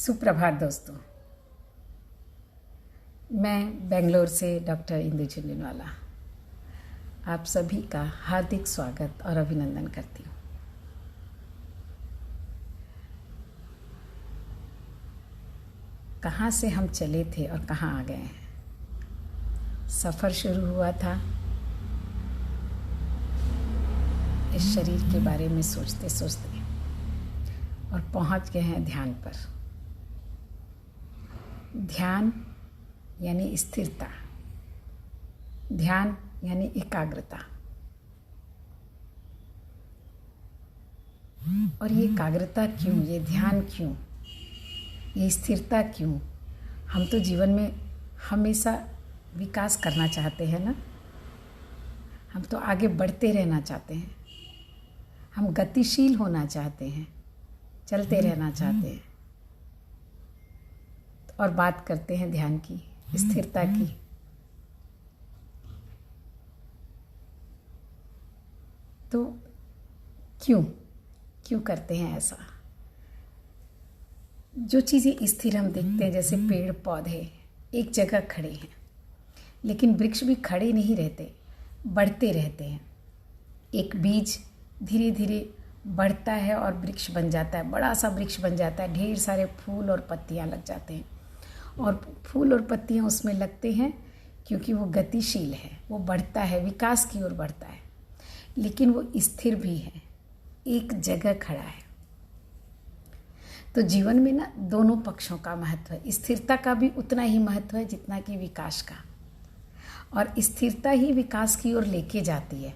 सुप्रभात दोस्तों। मैं बेंगलोर से डॉक्टर इंदु झुंझुनवाला आप सभी का हार्दिक स्वागत और अभिनंदन करती हूँ। कहाँ से हम चले थे और कहाँ आ गए हैं। सफ़र शुरू हुआ था इस शरीर के बारे में सोचते सोचते और पहुँच गए हैं ध्यान पर। ध्यान यानी स्थिरता, ध्यान यानी एकाग्रता। और ये एकाग्रता क्यों, ये ध्यान क्यों, ये स्थिरता क्यों? हम तो जीवन में हमेशा विकास करना चाहते हैं ना। हम तो आगे बढ़ते रहना चाहते हैं, हम गतिशील होना चाहते हैं, चलते रहना चाहते हैं। और बात करते हैं ध्यान की, स्थिरता की। तो क्यों करते हैं ऐसा? जो चीज़ें स्थिर हम देखते हैं, जैसे पेड़ पौधे एक जगह खड़े हैं, लेकिन वृक्ष भी खड़े नहीं रहते, बढ़ते रहते हैं। एक बीज धीरे धीरे बढ़ता है और वृक्ष बन जाता है, बड़ा सा वृक्ष बन जाता है। ढेर सारे फूल और पत्तियां लग जाते हैं, और फूल और पत्तियां उसमें लगते हैं क्योंकि वो गतिशील है, वो बढ़ता है, विकास की ओर बढ़ता है। लेकिन वो स्थिर भी है, एक जगह खड़ा है। तो जीवन में ना दोनों पक्षों का महत्व है। स्थिरता का भी उतना ही महत्व है जितना कि विकास का। और स्थिरता ही विकास की ओर लेके जाती है।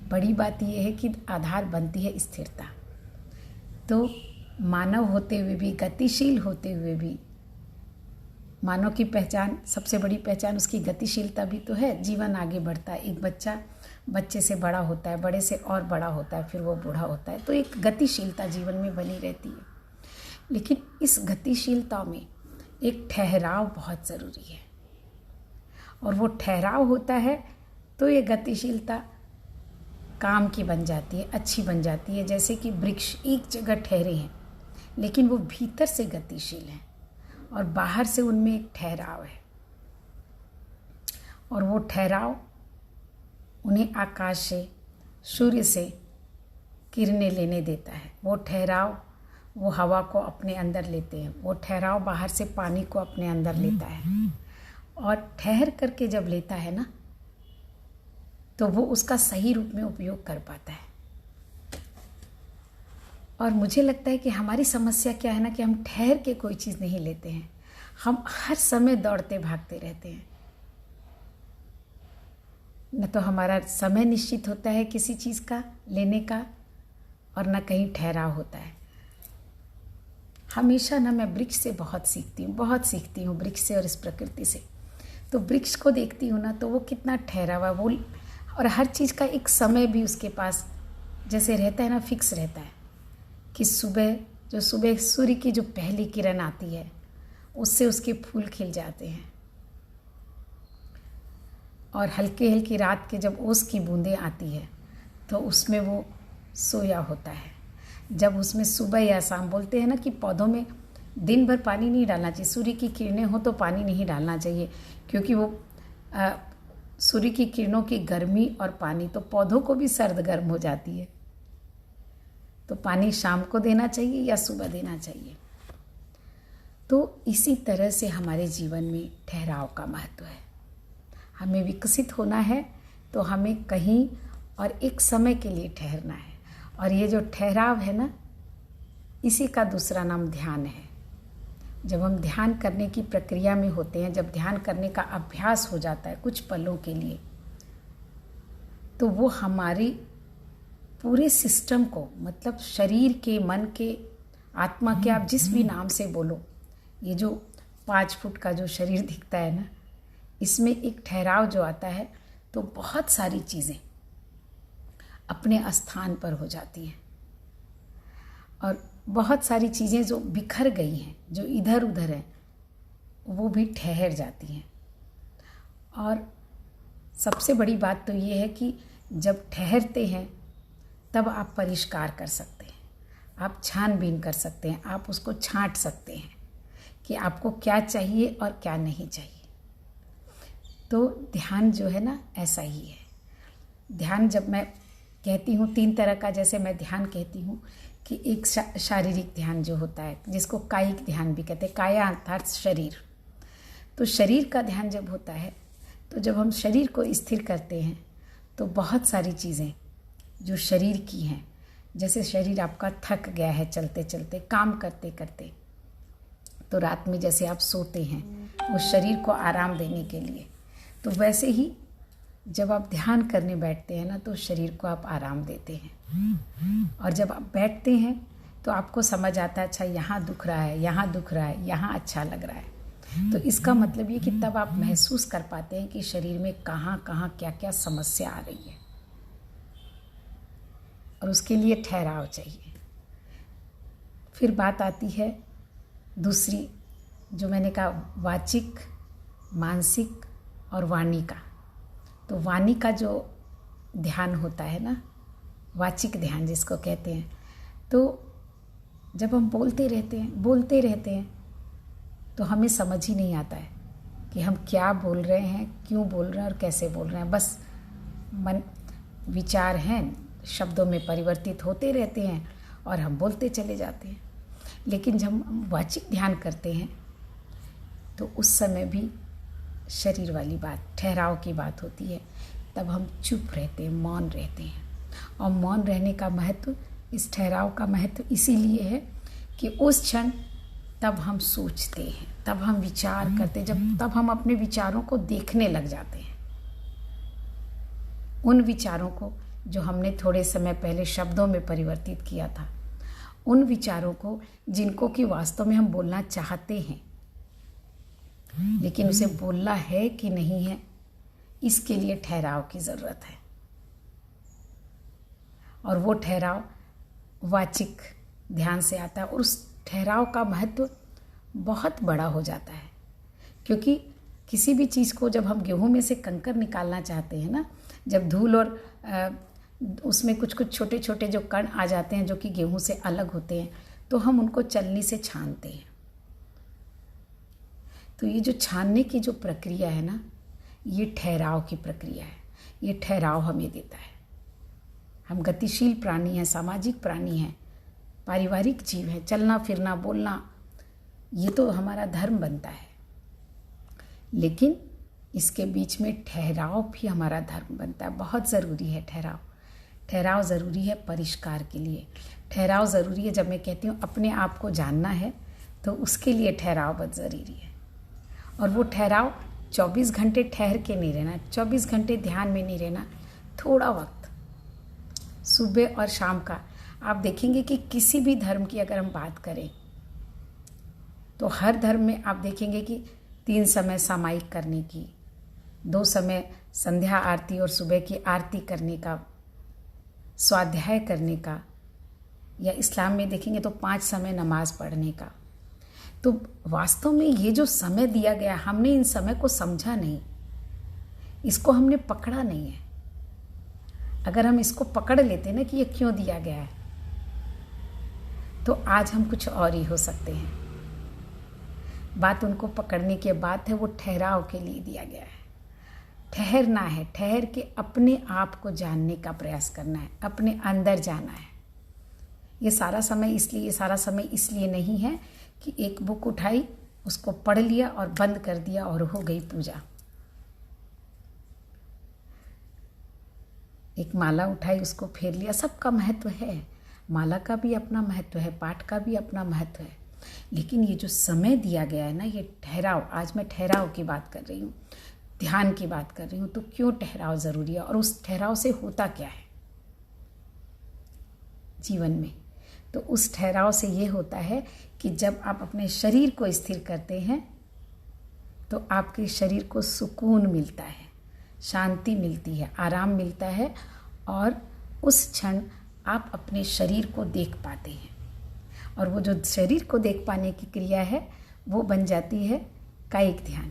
बड़ी बात यह है कि आधार बनती है स्थिरता। तो मानव होते हुए भी, गतिशील होते हुए भी, मानव की पहचान, सबसे बड़ी पहचान उसकी गतिशीलता भी तो है। जीवन आगे बढ़ता है, एक बच्चा बच्चे से बड़ा होता है, बड़े से और बड़ा होता है, फिर वो बूढ़ा होता है। तो एक गतिशीलता जीवन में बनी रहती है। लेकिन इस गतिशीलता में एक ठहराव बहुत ज़रूरी है, और वो ठहराव होता है तो ये गतिशीलता काम की बन जाती है, अच्छी बन जाती है। जैसे कि वृक्ष एक जगह ठहरे हैं, लेकिन वो भीतर से गतिशील हैं और बाहर से उनमें एक ठहराव है। और वो ठहराव उन्हें आकाश से, सूर्य से किरणें लेने देता है। वो ठहराव वो हवा को अपने अंदर लेते हैं। वो ठहराव बाहर से पानी को अपने अंदर लेता है। और ठहर करके जब लेता है ना, तो वो उसका सही रूप में उपयोग कर पाता है। और मुझे लगता है कि हमारी समस्या क्या है ना, कि हम ठहर के कोई चीज़ नहीं लेते हैं। हम हर समय दौड़ते भागते रहते हैं। न तो हमारा समय निश्चित होता है किसी चीज़ का लेने का, और न कहीं ठहराव होता है। हमेशा ना मैं वृक्ष से बहुत सीखती हूँ वृक्ष से और इस प्रकृति से। तो वृक्ष को देखती हूँ ना, तो वो कितना ठहरा हुआ, वो और हर चीज़ का एक समय भी उसके पास जैसे रहता है ना, फिक्स रहता है कि सुबह सूर्य की जो पहली किरण आती है, उससे उसके फूल खिल जाते हैं। और हल्की हल्की रात के जब ओस की बूंदें आती है, तो उसमें वो सोया होता है। जब उसमें सुबह या शाम, बोलते हैं ना कि पौधों में दिन भर पानी नहीं डालना चाहिए, सूर्य की किरणें हो तो पानी नहीं डालना चाहिए, क्योंकि वो सूर्य की किरणों की गर्मी और पानी तो पौधों को भी सर्द गर्म हो जाती है। तो पानी शाम को देना चाहिए या सुबह देना चाहिए। तो इसी तरह से हमारे जीवन में ठहराव का महत्व है। हमें विकसित होना है तो हमें कहीं और एक समय के लिए ठहरना है। और ये जो ठहराव है ना, इसी का दूसरा नाम ध्यान है। जब हम ध्यान करने की प्रक्रिया में होते हैं, जब ध्यान करने का अभ्यास हो जाता है कुछ पलों के लिए, तो वो हमारी पूरे सिस्टम को, मतलब शरीर के, मन के, आत्मा के, आप जिस भी नाम से बोलो, ये जो 5 फुट का जो शरीर दिखता है ना, इसमें एक ठहराव जो आता है, तो बहुत सारी चीज़ें अपने स्थान पर हो जाती हैं। और बहुत सारी चीज़ें जो बिखर गई हैं, जो इधर उधर हैं, वो भी ठहर जाती हैं। और सबसे बड़ी बात तो ये है कि जब ठहरते हैं तब आप परिष्कार कर सकते हैं। आप छानबीन कर सकते हैं, आप उसको छांट सकते हैं कि आपको क्या चाहिए और क्या नहीं चाहिए। तो ध्यान जो है ना ऐसा ही है। ध्यान जब मैं कहती हूँ 3 तरह का, जैसे मैं ध्यान कहती हूँ कि एक शारीरिक ध्यान जो होता है, जिसको कायिक ध्यान भी कहते हैं, काया अर्थात शरीर। तो शरीर का ध्यान जब होता है तो जब हम शरीर को स्थिर करते हैं तो बहुत सारी चीज़ें जो शरीर की हैं, जैसे शरीर आपका थक गया है चलते चलते, काम करते करते, तो रात में जैसे आप सोते हैं उस शरीर को आराम देने के लिए, तो वैसे ही जब आप ध्यान करने बैठते हैं ना तो शरीर को आप आराम देते हैं। और जब आप बैठते हैं तो आपको समझ आता है अच्छा यहाँ दुख रहा है, यहाँ दुख रहा है, यहाँ अच्छा लग रहा है। तो इसका मतलब ये कि तब आप महसूस कर पाते हैं कि शरीर में कहाँ कहाँ क्या क्या समस्या आ रही है, और उसके लिए ठहराव चाहिए। फिर बात आती है दूसरी, जो मैंने कहा वाचिक, मानसिक और वाणी का। तो वाणी का जो ध्यान होता है ना, वाचिक ध्यान जिसको कहते हैं, तो जब हम बोलते रहते हैं तो हमें समझ ही नहीं आता है कि हम क्या बोल रहे हैं, क्यों बोल रहे हैं और कैसे बोल रहे हैं। बस मन विचार हैं, शब्दों में परिवर्तित होते रहते हैं और हम बोलते चले जाते हैं। लेकिन जब हम वाचिक ध्यान करते हैं तो उस समय भी शरीर वाली बात, ठहराव की बात होती है। तब हम चुप रहते हैं, मौन रहते हैं। और मौन रहने का महत्व, इस ठहराव का महत्व इसीलिए है कि उस क्षण तब हम सोचते हैं, तब हम विचार करते हैं, तब हम अपने विचारों को देखने लग जाते हैं। उन विचारों को जो हमने थोड़े समय पहले शब्दों में परिवर्तित किया था, उन विचारों को जिनको कि वास्तव में हम बोलना चाहते हैं, लेकिन उसे बोलना है कि नहीं है, इसके लिए ठहराव की ज़रूरत है। और वो ठहराव वाचिक ध्यान से आता है, और उस ठहराव का महत्व बहुत बड़ा हो जाता है। क्योंकि किसी भी चीज़ को जब हम गेहूं में से कंकर निकालना चाहते हैं ना, जब धूल और उसमें कुछ कुछ छोटे छोटे जो कण आ जाते हैं जो कि गेहूं से अलग होते हैं, तो हम उनको चलनी से छानते हैं। तो ये जो छानने की जो प्रक्रिया है ना, ये ठहराव की प्रक्रिया है। ये ठहराव हमें देता है। हम गतिशील प्राणी हैं, सामाजिक प्राणी हैं, पारिवारिक जीव हैं। चलना फिरना बोलना ये तो हमारा धर्म बनता है, लेकिन इसके बीच में ठहराव भी हमारा धर्म बनता है। बहुत ज़रूरी है ठहराव। ठहराव ज़रूरी है परिष्कार के लिए। ठहराव ज़रूरी है, जब मैं कहती हूँ अपने आप को जानना है तो उसके लिए ठहराव बहुत ज़रूरी है। और वो ठहराव 24 घंटे ठहर के नहीं रहना, 24 घंटे ध्यान में नहीं रहना। थोड़ा वक्त सुबह और शाम का, आप देखेंगे कि किसी भी धर्म की अगर हम बात करें तो हर धर्म में आप देखेंगे कि 3 समय सामायिक करने की, 2 समय संध्या आरती और सुबह की आरती करने का, स्वाध्याय करने का, या इस्लाम में देखेंगे तो 5 समय नमाज पढ़ने का। तो वास्तव में ये जो समय दिया गया, हमने इन समय को समझा नहीं, इसको हमने पकड़ा नहीं है। अगर हम इसको पकड़ लेते ना कि ये क्यों दिया गया है, तो आज हम कुछ और ही हो सकते हैं। बात उनको पकड़ने की बात है, वो ठहराव के लिए दिया गया है। ठहरना है, ठहर के अपने आप को जानने का प्रयास करना है, अपने अंदर जाना है। ये सारा समय इसलिए नहीं है कि एक बुक उठाई, उसको पढ़ लिया और बंद कर दिया और हो गई पूजा। एक माला उठाई, उसको फेर लिया, सबका महत्व है। माला का भी अपना महत्व है, पाठ का भी अपना महत्व है। लेकिन ये जो समय दिया गया है ना, ये ठहराव, आज मैं ठहराव की बात कर रही हूँ, ध्यान की बात कर रही हूँ। तो क्यों ठहराव ज़रूरी है और उस ठहराव से होता क्या है जीवन में? तो उस ठहराव से ये होता है कि जब आप अपने शरीर को स्थिर करते हैं तो आपके शरीर को सुकून मिलता है, शांति मिलती है, आराम मिलता है, और उस क्षण आप अपने शरीर को देख पाते हैं। और वो जो शरीर को देख पाने की क्रिया है वो बन जाती है कायिक ध्यान।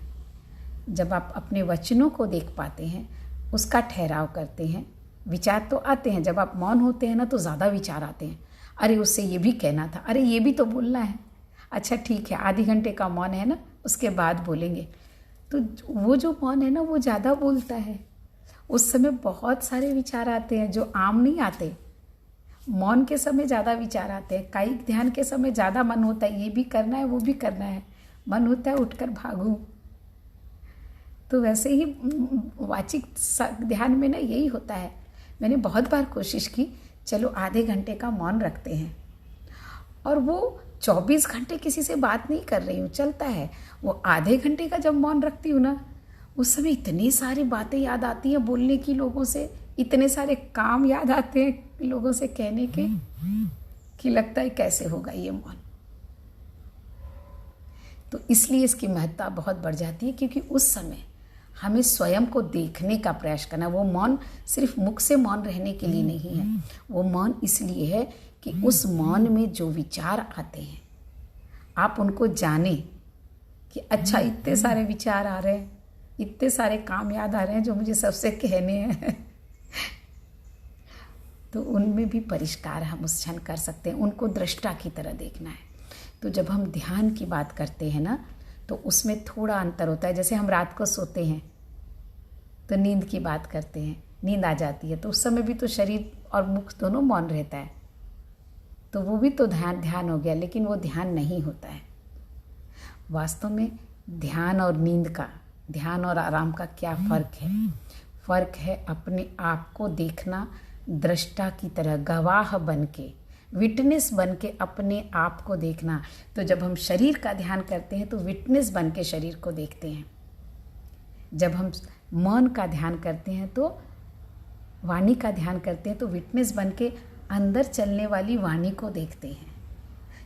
जब आप अपने वचनों को देख पाते हैं, उसका ठहराव करते हैं, विचार तो आते हैं। जब आप मौन होते हैं ना तो ज़्यादा विचार आते हैं, अरे उससे ये भी कहना था, अरे ये भी तो बोलना है, अच्छा ठीक है आधे घंटे का मौन है ना, उसके बाद बोलेंगे। तो वो जो मौन है ना वो ज़्यादा बोलता है। उस समय बहुत सारे विचार आते हैं जो आम नहीं आते। मौन के समय ज़्यादा विचार आते हैं, कायिक ध्यान के समय ज़्यादा मन होता है, ये भी करना है वो भी करना है, मन होता है उठकर भागूं। तो वैसे ही वाचिक ध्यान में ना यही होता है। मैंने बहुत बार कोशिश की, चलो आधे घंटे का मौन रखते हैं, और वो 24 घंटे किसी से बात नहीं कर रही हूँ, चलता है। वो आधे घंटे का जब मौन रखती हूँ ना, उस समय इतनी सारी बातें याद आती हैं बोलने की, लोगों से इतने सारे काम याद आते हैं लोगों से कहने के, कि लगता है कैसे होगा ये मौन। तो इसलिए इसकी महत्ता बहुत बढ़ जाती है, क्योंकि उस समय हमें स्वयं को देखने का प्रयास करना। वो मौन सिर्फ मुख से मौन रहने के लिए नहीं है, वो मौन इसलिए है कि उस मौन में जो विचार आते हैं आप उनको जाने कि अच्छा इतने सारे विचार आ रहे हैं, इतने सारे काम याद आ रहे हैं जो मुझे सबसे कहने हैं। तो उनमें भी परिष्कार हम उस क्षण कर सकते हैं, उनको दृष्टा की तरह देखना है। तो जब हम ध्यान की बात करते हैं ना, तो उसमें थोड़ा अंतर होता है। जैसे हम रात को सोते हैं तो नींद की बात करते हैं, नींद आ जाती है, तो उस समय भी तो शरीर और मुख दोनों मौन रहता है, तो वो भी तो ध्यान हो गया, लेकिन वो ध्यान नहीं होता है। वास्तव में ध्यान और नींद का, ध्यान और आराम का क्या फ़र्क है? फ़र्क है अपने आप को देखना, दृष्टा की तरह गवाह बन के, विटनेस बन के अपने आप को देखना। तो जब हम शरीर का ध्यान करते हैं तो विटनेस बन के शरीर को देखते हैं। जब हम मन का ध्यान करते हैं तो वाणी का ध्यान करते हैं तो विटनेस बन के अंदर चलने वाली वाणी को देखते हैं।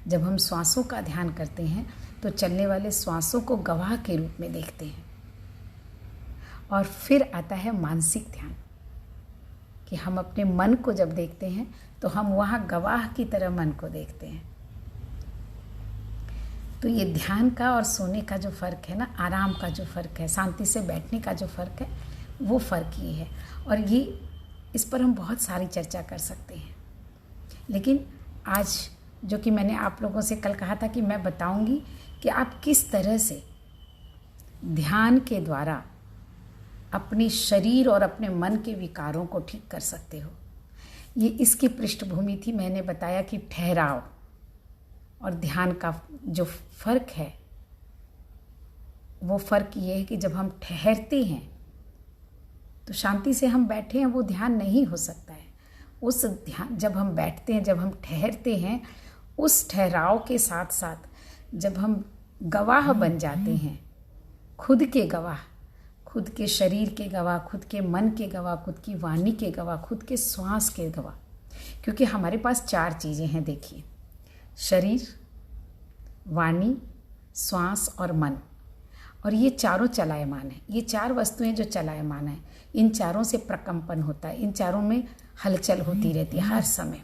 जब हम श्वासों का ध्यान करते हैं तो चलने वाले श्वासों को गवाह के रूप में देखते हैं। और फिर आता है मानसिक ध्यान, कि हम अपने मन को जब देखते हैं तो हम वहाँ गवाह की तरह मन को देखते हैं। तो ये ध्यान का और सोने का जो फ़र्क है ना, आराम का जो फ़र्क है, शांति से बैठने का जो फ़र्क है, वो फ़र्क ये है। और ये इस पर हम बहुत सारी चर्चा कर सकते हैं, लेकिन आज जो कि मैंने आप लोगों से कल कहा था कि मैं बताऊंगी कि आप किस तरह से ध्यान के द्वारा अपने शरीर और अपने मन के विकारों को ठीक कर सकते हो। ये इसकी पृष्ठभूमि थी। मैंने बताया कि ठहराव और ध्यान का जो फ़र्क है, वो फ़र्क ये है कि जब हम ठहरते हैं तो शांति से हम बैठे हैं, वो ध्यान नहीं हो सकता है। उस ध्यान जब हम बैठते हैं, जब हम ठहरते हैं, उस ठहराव के साथ साथ जब हम गवाह बन जाते हैं, खुद के गवाह, खुद के शरीर के गवाह, खुद के मन के गवाह, खुद की वाणी के गवाह, खुद के श्वास के गवाह। क्योंकि हमारे पास 4 चीज़ें हैं, देखिए, शरीर, वाणी, श्वास और मन। और ये चारों चलायमान हैं। ये 4 वस्तुएं जो चलायमान हैं, इन चारों से प्रकंपन होता है, इन चारों में हलचल होती रहती है हर समय।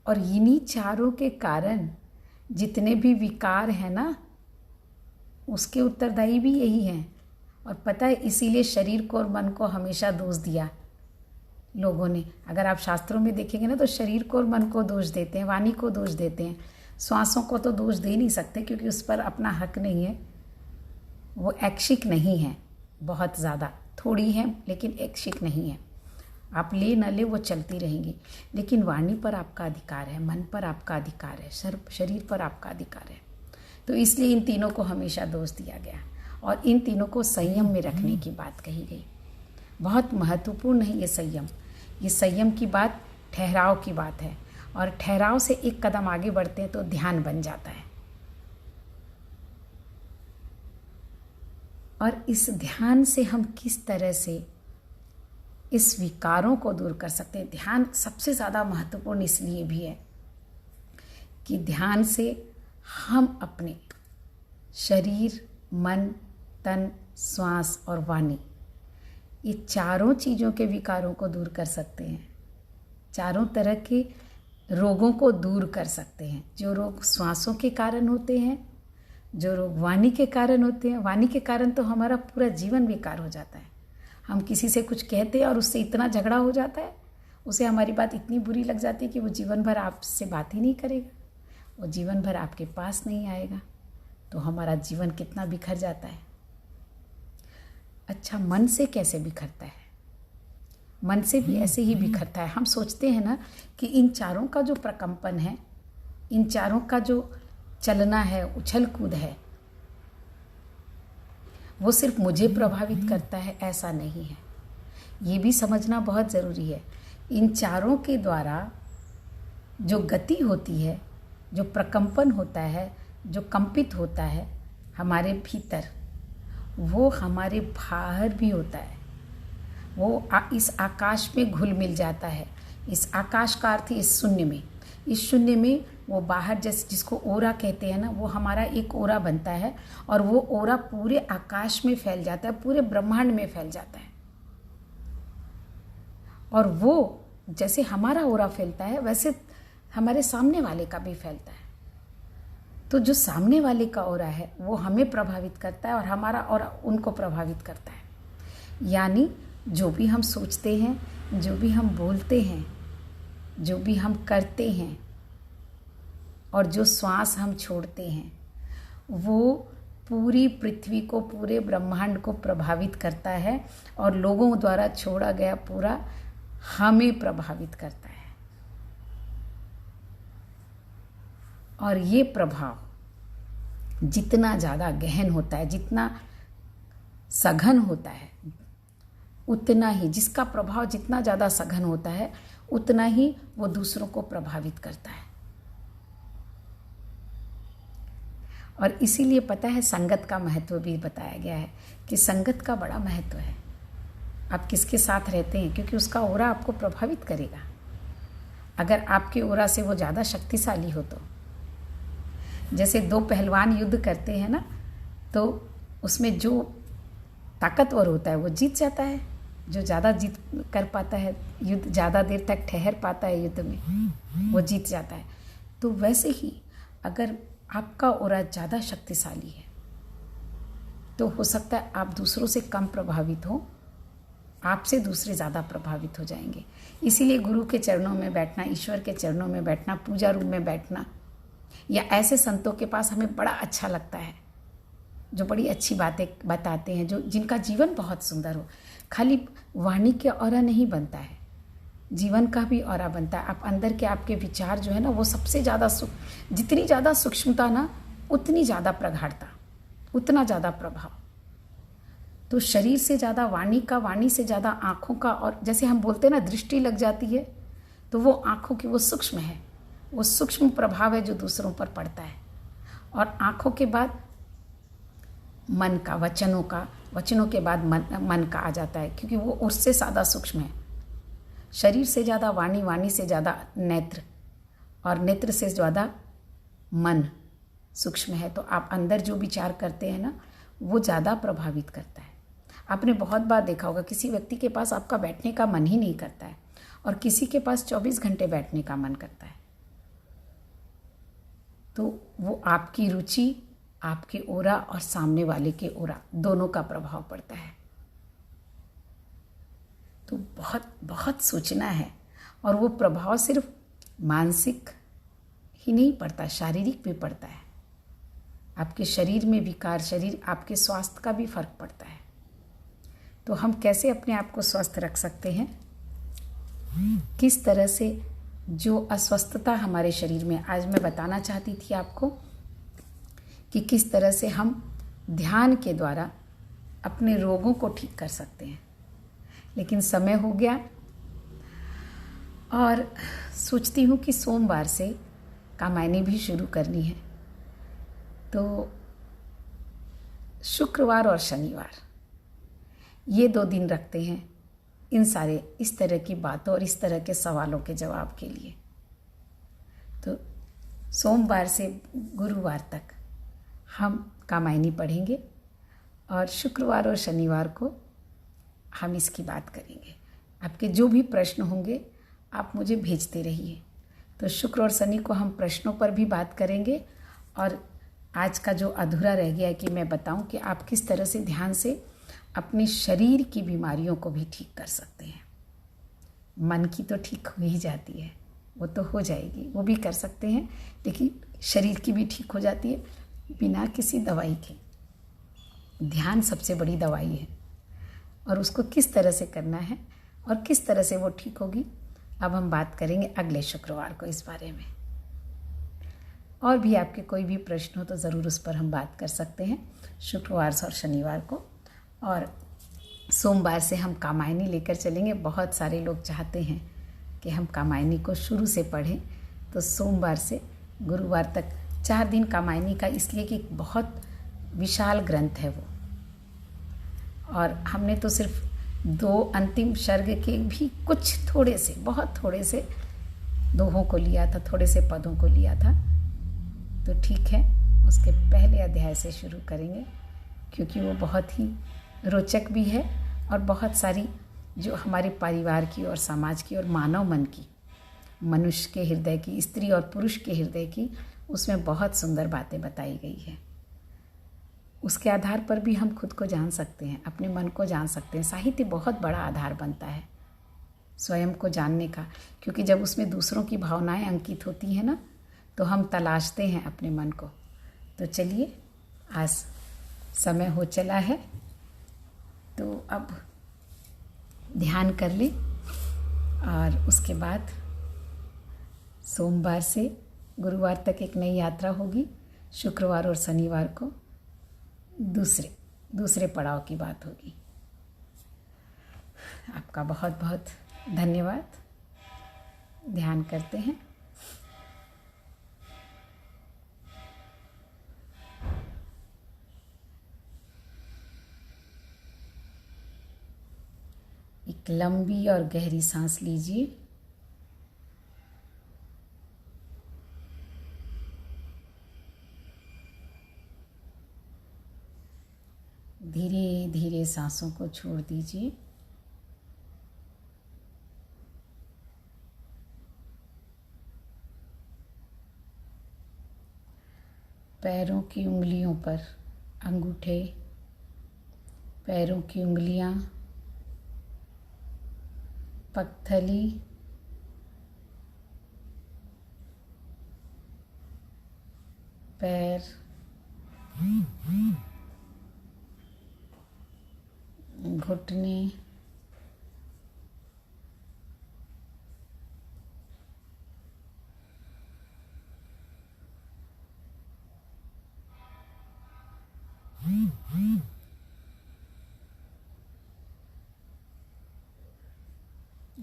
और इन्हीं चारों के कारण जितने भी विकार हैं ना, उसके उत्तरदायी भी यही हैं। और पता है, इसीलिए शरीर को और मन को हमेशा दोष दिया लोगों ने। अगर आप शास्त्रों में देखेंगे ना, तो शरीर को और मन को दोष देते हैं, वाणी को दोष देते हैं। श्वासों को तो दोष दे नहीं सकते, क्योंकि उस पर अपना हक नहीं है, वो ऐच्छिक नहीं है, बहुत ज़्यादा थोड़ी है, लेकिन ऐच्छिक नहीं है। आप ले न ले, वो चलती रहेंगी। लेकिन वाणी पर आपका अधिकार है, मन पर आपका अधिकार है, शरीर पर आपका अधिकार है। तो इसलिए इन तीनों को हमेशा दोष दिया गया, और इन तीनों को संयम में रखने की बात कही गई। बहुत महत्वपूर्ण है ये संयम। ये संयम की बात ठहराव की बात है, और ठहराव से एक कदम आगे बढ़ते हैं तो ध्यान बन जाता है। और इस ध्यान से हम किस तरह से इस विकारों को दूर कर सकते हैं। ध्यान सबसे ज़्यादा महत्वपूर्ण इसलिए भी है कि ध्यान से हम अपने शरीर, मन, तन, श्वास और वाणी, ये चारों चीज़ों के विकारों को दूर कर सकते हैं। चारों तरह के रोगों को दूर कर सकते हैं। जो रोग श्वासों के कारण होते हैं, जो रोग वाणी के कारण होते हैं। वाणी के कारण तो हमारा पूरा जीवन बेकार हो जाता है। हम किसी से कुछ कहते हैं और उससे इतना झगड़ा हो जाता है, उसे हमारी बात इतनी बुरी लग जाती है कि वो जीवन भर आपसे बात ही नहीं करेगा, वो जीवन भर आपके पास नहीं आएगा। तो हमारा जीवन कितना बिखर जाता है। अच्छा, मन से कैसे बिखरता है? मन से भी ऐसे ही बिखरता है। हम सोचते हैं ना कि इन चारों का जो प्रकंपन है, इन चारों का जो चलना है, उछल कूद है, वो सिर्फ मुझे प्रभावित करता है, ऐसा नहीं है। ये भी समझना बहुत ज़रूरी है। इन चारों के द्वारा जो गति होती है, जो प्रकंपन होता है, जो कंपित होता है हमारे भीतर, वो हमारे बाहर भी होता है। वो इस आकाश में घुल मिल जाता है। इस आकाश का अर्थ है इस शून्य में। इस शून्य में वो बाहर, जैसे जिसको ओरा कहते हैं ना, वो हमारा एक ओरा बनता है और वो ओरा पूरे आकाश में फैल जाता है, पूरे ब्रह्मांड में फैल जाता है। और वो जैसे हमारा ओरा फैलता है वैसे हमारे सामने वाले का भी फैलता है। तो जो सामने वाले का ओरा है वो हमें प्रभावित करता है और हमारा ओरा उनको प्रभावित करता है। यानी जो भी हम सोचते हैं, जो भी हम बोलते हैं, जो भी हम करते हैं और जो श्वास हम छोड़ते हैं, वो पूरी पृथ्वी को, पूरे ब्रह्मांड को प्रभावित करता है और लोगों द्वारा छोड़ा गया पूरा हमें प्रभावित करता है। और ये प्रभाव जितना ज़्यादा गहन होता है, जितना सघन होता है, उतना ही, जिसका प्रभाव जितना ज़्यादा सघन होता है उतना ही वो दूसरों को प्रभावित करता है। और इसीलिए पता है संगत का महत्व भी बताया गया है कि संगत का बड़ा महत्व है। आप किसके साथ रहते हैं, क्योंकि उसका ओरा आपको प्रभावित करेगा। अगर आपके ओरा से वो ज़्यादा शक्तिशाली हो तो, जैसे दो पहलवान युद्ध करते हैं ना, तो उसमें जो ताकतवर होता है वो जीत जाता है, जो ज़्यादा जीत कर पाता है, युद्ध ज़्यादा देर तक ठहर पाता है युद्ध में, वो जीत जाता है। तो वैसे ही अगर आपका ओरा ज़्यादा शक्तिशाली है तो हो सकता है आप दूसरों से कम प्रभावित हो, आपसे दूसरे ज़्यादा प्रभावित हो जाएंगे। इसीलिए गुरु के चरणों में बैठना, ईश्वर के चरणों में बैठना, पूजा रूम में बैठना या ऐसे संतों के पास हमें बड़ा अच्छा लगता है, जो बड़ी अच्छी बातें बताते हैं, जो जिनका जीवन बहुत सुंदर हो। खाली वाणी के औरा नहीं बनता है, जीवन का भी औरा बनता है। आप अंदर के आपके विचार जो है ना, वो सबसे ज़्यादा जितनी ज़्यादा सूक्ष्मता ना, उतनी ज़्यादा प्रगाढ़ता, उतना ज़्यादा प्रभाव। तो शरीर से ज़्यादा वाणी का, वाणी से ज़्यादा आँखों का, और जैसे हम बोलते हैं ना दृष्टि लग जाती है, तो वो आँखों की वो सूक्ष्म है, वो सूक्ष्म प्रभाव है जो दूसरों पर पड़ता है। और आँखों के बाद मन का, वचनों के बाद मन का आ जाता है, क्योंकि वो उससे ज़्यादा सूक्ष्म है। शरीर से ज़्यादा वाणी, वाणी से ज़्यादा नेत्र, और नेत्र से ज़्यादा मन सूक्ष्म है। तो आप अंदर जो विचार करते हैं ना, वो ज़्यादा प्रभावित करता है। आपने बहुत बार देखा होगा किसी व्यक्ति के पास आपका बैठने का मन ही नहीं करता है और किसी के पास 24 घंटे बैठने का मन करता है। तो वो आपकी रुचि, आपके ओरा और सामने वाले के ओरा, दोनों का प्रभाव पड़ता है। तो बहुत बहुत सोचना है। और वो प्रभाव सिर्फ मानसिक ही नहीं पड़ता, शारीरिक भी पड़ता है। आपके शरीर में विकार, शरीर आपके स्वास्थ्य का भी फर्क पड़ता है। तो हम कैसे अपने आप को स्वस्थ रख सकते हैं, किस तरह से जो अस्वस्थता हमारे शरीर में, आज मैं बताना चाहती थी आपको कि किस तरह से हम ध्यान के द्वारा अपने रोगों को ठीक कर सकते हैं। लेकिन समय हो गया और सोचती हूँ कि सोमवार से कमानी भी शुरू करनी है। तो शुक्रवार और शनिवार ये 2 दिन रखते हैं इन सारे इस तरह की बातों और इस तरह के सवालों के जवाब के लिए। तो सोमवार से गुरुवार तक हम कामायनी पढ़ेंगे और शुक्रवार और शनिवार को हम इसकी बात करेंगे। आपके जो भी प्रश्न होंगे आप मुझे भेजते रहिए। तो शुक्र और शनि को हम प्रश्नों पर भी बात करेंगे और आज का जो अधूरा रह गया है कि मैं बताऊं कि आप किस तरह से ध्यान से अपने शरीर की बीमारियों को भी ठीक कर सकते हैं। मन की तो ठीक हो ही जाती है, वो तो हो जाएगी, वो भी कर सकते हैं, लेकिन शरीर की भी ठीक हो जाती है बिना किसी दवाई के। ध्यान सबसे बड़ी दवाई है, और उसको किस तरह से करना है और किस तरह से वो ठीक होगी, अब हम बात करेंगे अगले शुक्रवार को इस बारे में। और भी आपके कोई भी प्रश्न हो तो ज़रूर उस पर हम बात कर सकते हैं शुक्रवार और शनिवार को। और सोमवार से हम कामायनी लेकर चलेंगे। बहुत सारे लोग चाहते हैं कि हम कामायनी को शुरू से पढ़ें, तो सोमवार से गुरुवार तक 4 दिन कामायनी का, इसलिए कि बहुत विशाल ग्रंथ है वो। और हमने तो सिर्फ 2 अंतिम सर्ग के भी कुछ थोड़े से, बहुत थोड़े से दोहों को लिया था, थोड़े से पदों को लिया था। तो ठीक है, उसके पहले अध्याय से शुरू करेंगे, क्योंकि वो बहुत ही रोचक भी है और बहुत सारी जो हमारे परिवार की और समाज की और मानव मन की, मनुष्य के हृदय की, स्त्री और पुरुष के हृदय की, उसमें बहुत सुंदर बातें बताई गई है। उसके आधार पर भी हम खुद को जान सकते हैं, अपने मन को जान सकते हैं। साहित्य बहुत बड़ा आधार बनता है स्वयं को जानने का, क्योंकि जब उसमें दूसरों की भावनाएं अंकित होती हैं ना, तो हम तलाशते हैं अपने मन को। तो चलिए, आज समय हो चला है, तो अब ध्यान कर लें, और उसके बाद सोमवार से गुरुवार तक एक नई यात्रा होगी। शुक्रवार और शनिवार को दूसरे पड़ाव की बात होगी। आपका बहुत बहुत धन्यवाद। ध्यान करते हैं। एक लंबी और गहरी सांस लीजिए। धीरे धीरे सांसों को छोड़ दीजिए। पैरों की उंगलियों पर अंगूठे, पैरों की उंगलियां, पगथली, पैर, घुटने,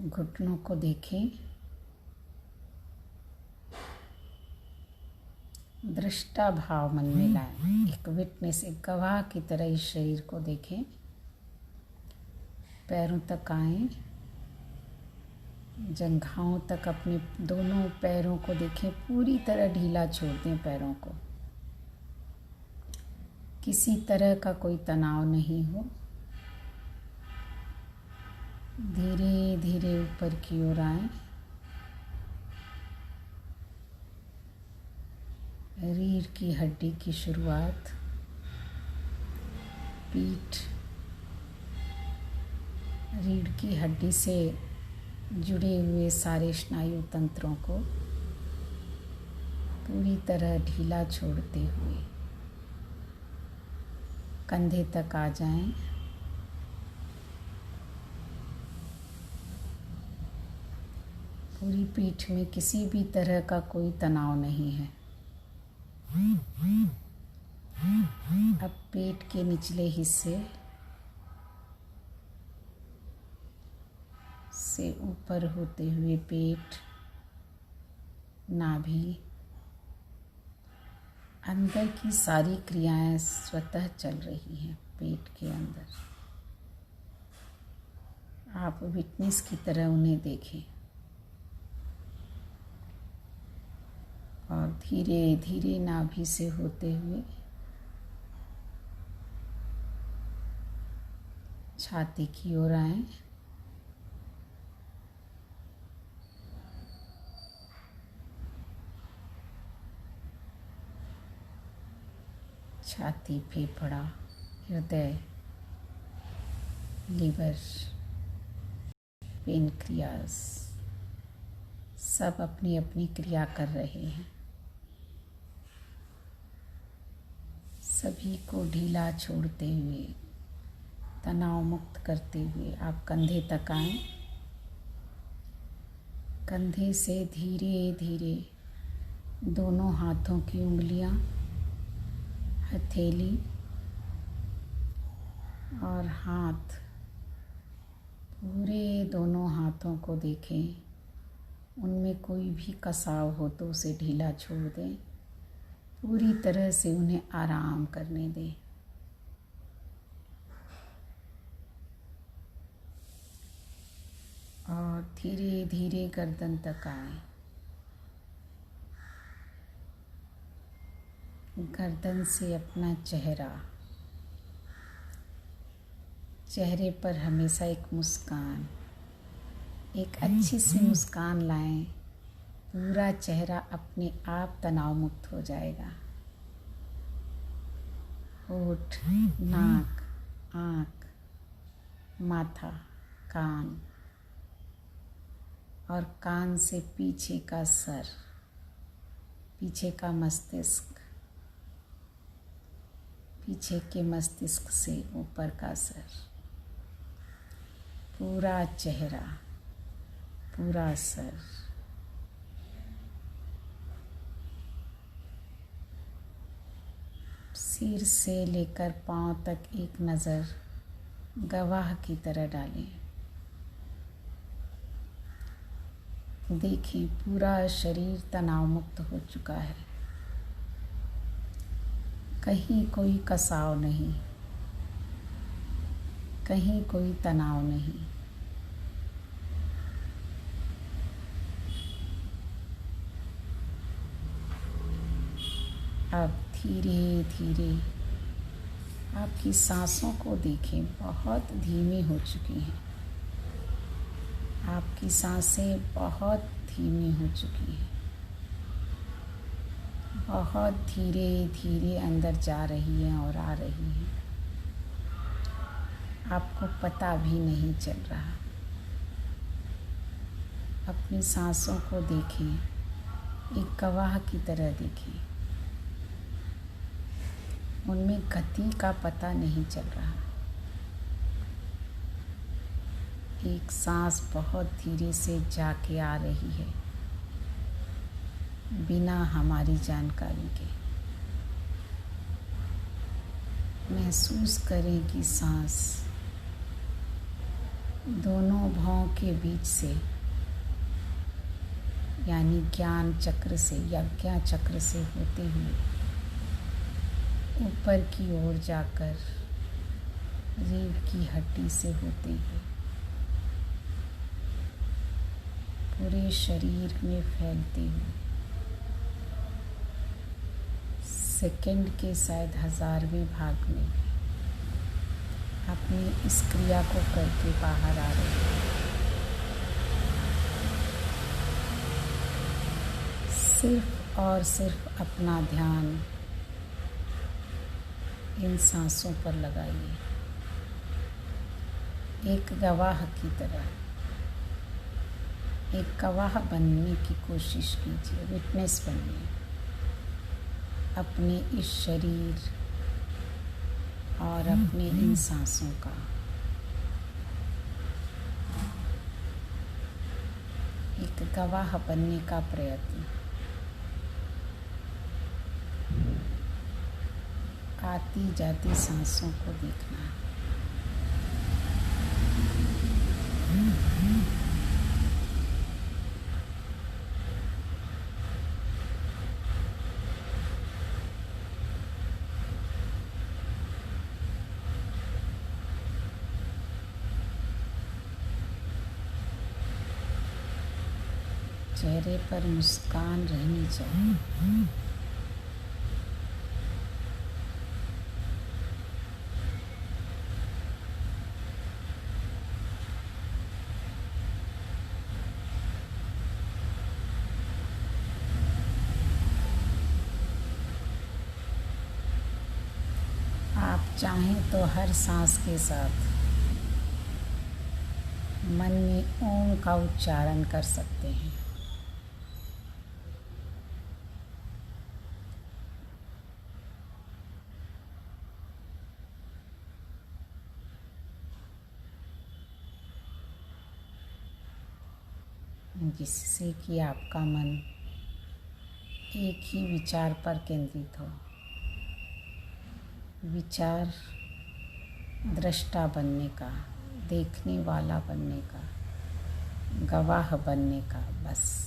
घुटनों को देखें। दृष्टा भाव मन में लाएं। एक विटनेस, एक गवाह की तरह इस शरीर को देखें। पैरों तक आएं, जंघाओं तक अपने दोनों पैरों को देखें। पूरी तरह ढीला छोड़ दें पैरों को, किसी तरह का कोई तनाव नहीं हो। धीरे धीरे ऊपर की ओर आएं। रीढ़ की हड्डी की शुरुआत, पीठ, रीढ़ की हड्डी से जुड़े हुए सारे स्नायु तंत्रों को पूरी तरह ढीला छोड़ते हुए कंधे तक आ जाएं। पूरी पीठ में किसी भी तरह का कोई तनाव नहीं है। अब पेट के निचले हिस्से से ऊपर होते हुए पेट, नाभि, अंदर की सारी क्रियाएं स्वतः चल रही हैं। पेट के अंदर आप विटनेस की तरह उन्हें देखें, और धीरे धीरे नाभि से होते हुए छाती की ओर आएं। छाती, फेफड़ा, हृदय, लीवर, पेनक्रियास सब अपनी अपनी क्रिया कर रहे हैं। सभी को ढीला छोड़ते हुए, तनाव मुक्त करते हुए आप कंधे तक आएं। कंधे से धीरे धीरे दोनों हाथों की उंगलियां, हथेली और हाथ, पूरे दोनों हाथों को देखें। उनमें कोई भी कसाव हो तो उसे ढीला छोड़ दें। पूरी तरह से उन्हें आराम करने दें। और धीरे धीरे गर्दन तक आएं। गर्दन से अपना चेहरे पर हमेशा एक मुस्कान, एक अच्छी सी मुस्कान लाएं। पूरा चेहरा अपने आप तनाव मुक्त हो जाएगा। होठ, नाक, आँख, माथा, कान और कान से पीछे का सर, पीछे का मस्तिष्क, पीछे के मस्तिष्क से ऊपर का सर, पूरा चेहरा, पूरा सर। सिर से लेकर पांव तक एक नज़र गवाह की तरह डालें। देखिए पूरा शरीर तनाव मुक्त हो चुका है। कहीं कोई कसाव नहीं, कहीं कोई तनाव नहीं। अब धीरे धीरे आपकी सांसों को देखें, बहुत धीमी हो चुकी हैं। आपकी सांसें बहुत धीमी हो चुकी हैं, बहुत धीरे धीरे अंदर जा रही हैं और आ रही हैं। आपको पता भी नहीं चल रहा। अपनी सांसों को देखें, एक गवाह की तरह देखें। उनमें गति का पता नहीं चल रहा। एक सांस बहुत धीरे से जाके आ रही है, बिना हमारी जानकारी के। महसूस करें कि सांस दोनों भौं के बीच से, यानी ज्ञान चक्र से, यज्ञा चक्र से होते हुए ऊपर की ओर जाकर रीढ़ की हड्डी से होते हुए पूरे शरीर में फैलते हुए सेकंड के शायद 1000वें भाग में अपनी इस क्रिया को करके बाहर आ रहे हैं। सिर्फ और सिर्फ अपना ध्यान इन सांसों पर लगाइए। एक गवाह की तरह, एक गवाह बनने की कोशिश कीजिए, विटनेस बनिए अपने इस शरीर और अपने इन सांसों का। एक गवाह बनने का प्रयत्न। आती जाती सांसों को देखना। चेहरे पर मुस्कान रहनी चाहिए। आप चाहें तो हर सांस के साथ मन में ओम का उच्चारण कर सकते हैं। जिससे कि आपका मन एक ही विचार पर केंद्रित हो। विचार दृष्टा बनने का, देखने वाला बनने का, गवाह बनने का, बस।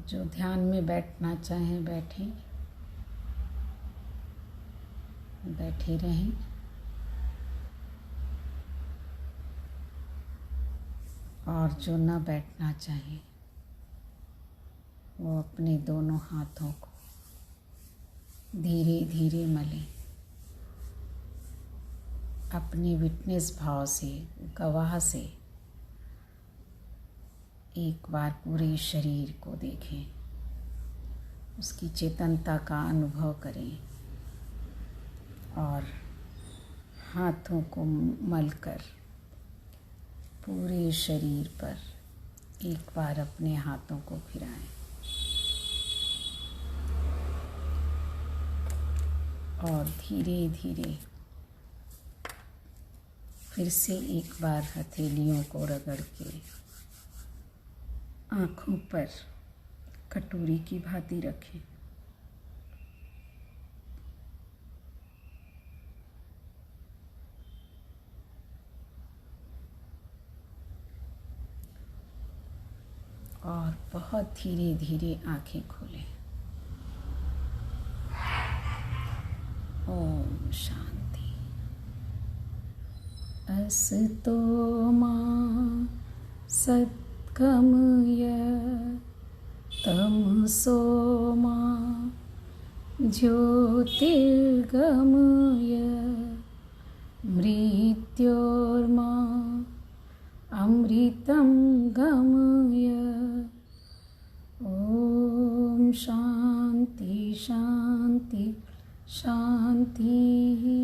जो ध्यान में बैठना चाहें बैठें, बैठे रहें। और जो न बैठना चाहें वो अपने दोनों हाथों को धीरे धीरे मलें। अपने विटनेस भाव से, गवाह से एक बार पूरे शरीर को देखें, उसकी चेतनता का अनुभव करें और हाथों को मलकर पूरे शरीर पर एक बार अपने हाथों को फिराएं और धीरे धीरे फिर से एक बार हथेलियों को रगड़ के आँखों पर कटोरी की भांति रखें। और बहुत धीरे धीरे आँखें खोलें। ओम शांति। असतो मा सद्गमय तमसो मा ज्योतिर्गमय मृत्योर्मा अमृतं गमय। ओम शांति शांति शांति।